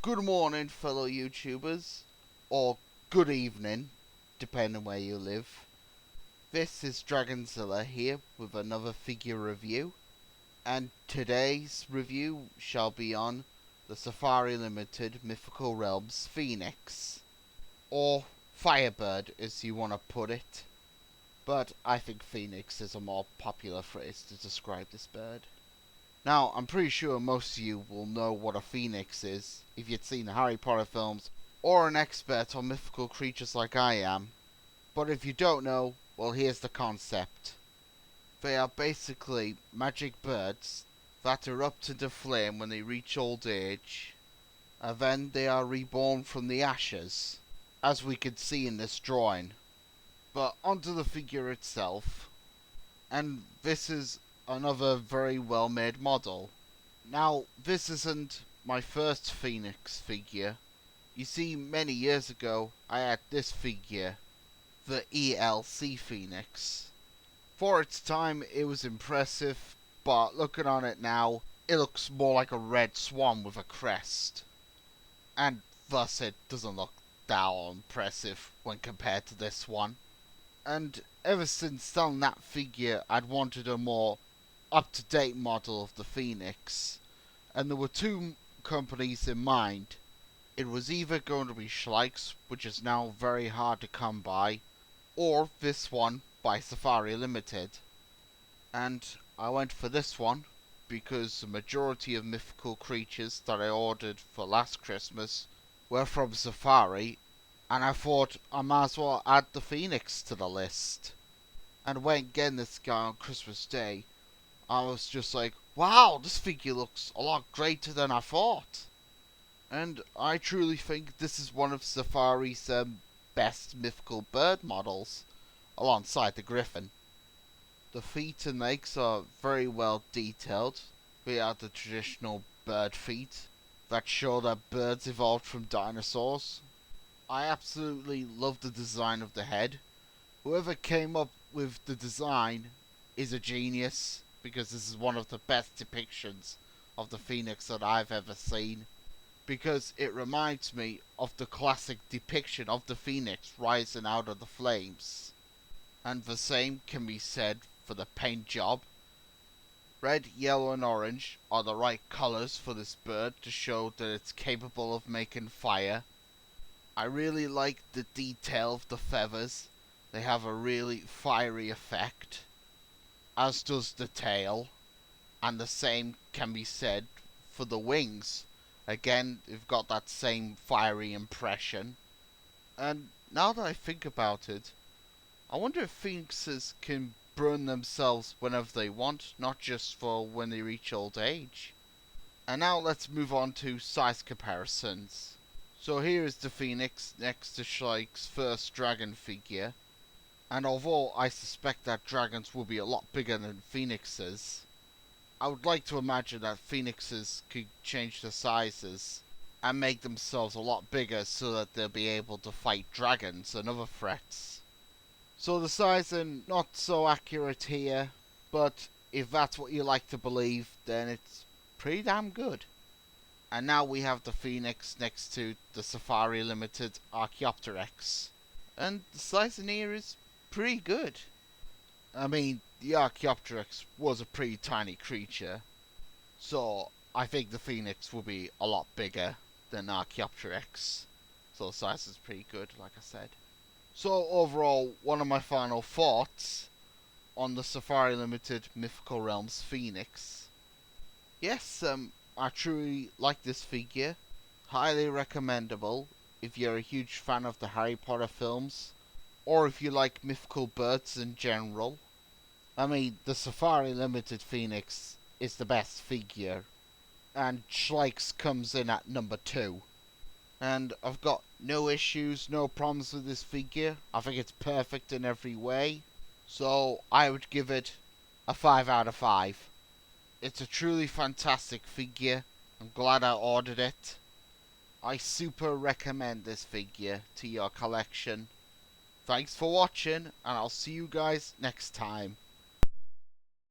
Good morning, fellow YouTubers, or good evening, depending where you live. This is Dragonzilla here with another figure review, and today's review shall be on the Safari Limited Mythical Realms Phoenix, or Firebird as you want to put it, but I think Phoenix is a more popular phrase to describe this bird. Now, I'm pretty sure most of you will know what a phoenix is if you'd seen the Harry Potter films or an expert on mythical creatures like I am. But if you don't know, well, here's the concept. They are basically magic birds that erupt into flame when they reach old age, and then they are reborn from the ashes, as we could see in this drawing. But onto the figure itself, and this is another very well made model. Now, this isn't my first Phoenix figure. You see, many years ago, I had this figure, the ELC Phoenix. For its time, it was impressive, but looking on it now, it looks more like a red swan with a crest. And thus, it doesn't look that impressive when compared to this one. And ever since selling that figure, I'd wanted a more up-to-date model of the Phoenix. And there were two companies in mind. It was either going to be Schleich's, which is now very hard to come by, or this one by Safari Limited. And I went for this one because the majority of mythical creatures that I ordered for last Christmas were from Safari, and I thought I might as well add the Phoenix to the list. And when getting this guy on Christmas Day, I was just like, wow, this figure looks a lot greater than I thought. And I truly think this is one of Safari's best mythical bird models, alongside the griffin. The feet and legs are very well detailed. They are the traditional bird feet that show that birds evolved from dinosaurs. I absolutely love the design of the head. Whoever came up with the design is a genius, because this is one of the best depictions of the phoenix that I've ever seen, because it reminds me of the classic depiction of the phoenix rising out of the flames. And the same can be said for the paint job. Red, yellow and orange are the right colours for this bird to show that it's capable of making fire. I really like the detail of the feathers. They have a really fiery effect, as does the tail, and the same can be said for the wings. Again, they've got that same fiery impression. And now that I think about it, I wonder if phoenixes can burn themselves whenever they want, not just for when they reach old age. And now let's move on to size comparisons. So here is the phoenix next to Schleich's first dragon figure. And although I suspect that dragons will be a lot bigger than phoenixes, I would like to imagine that phoenixes could change their sizes and make themselves a lot bigger so that they'll be able to fight dragons and other threats. So the sizing not so accurate here, but if that's what you like to believe, then it's pretty damn good. And now we have the phoenix next to the Safari Limited Archaeopteryx. And the sizing here is pretty good. I mean, the Archaeopteryx was a pretty tiny creature, so I think the Phoenix will be a lot bigger than Archaeopteryx. So the size is pretty good, like I said. So overall, one of my final thoughts on the Safari Limited Mythical Realms Phoenix. Yes, I truly like this figure. Highly recommendable if you're a huge fan of the Harry Potter films, or if you like mythical birds in general. I mean, the Safari Limited Phoenix is the best figure, and Schleich's comes in at number 2. And I've got no issues, no problems with this figure. I think it's perfect in every way, so I would give it a 5 out of 5. It's a truly fantastic figure. I'm glad I ordered it. I super recommend this figure to your collection. Thanks for watching, and I'll see you guys next time.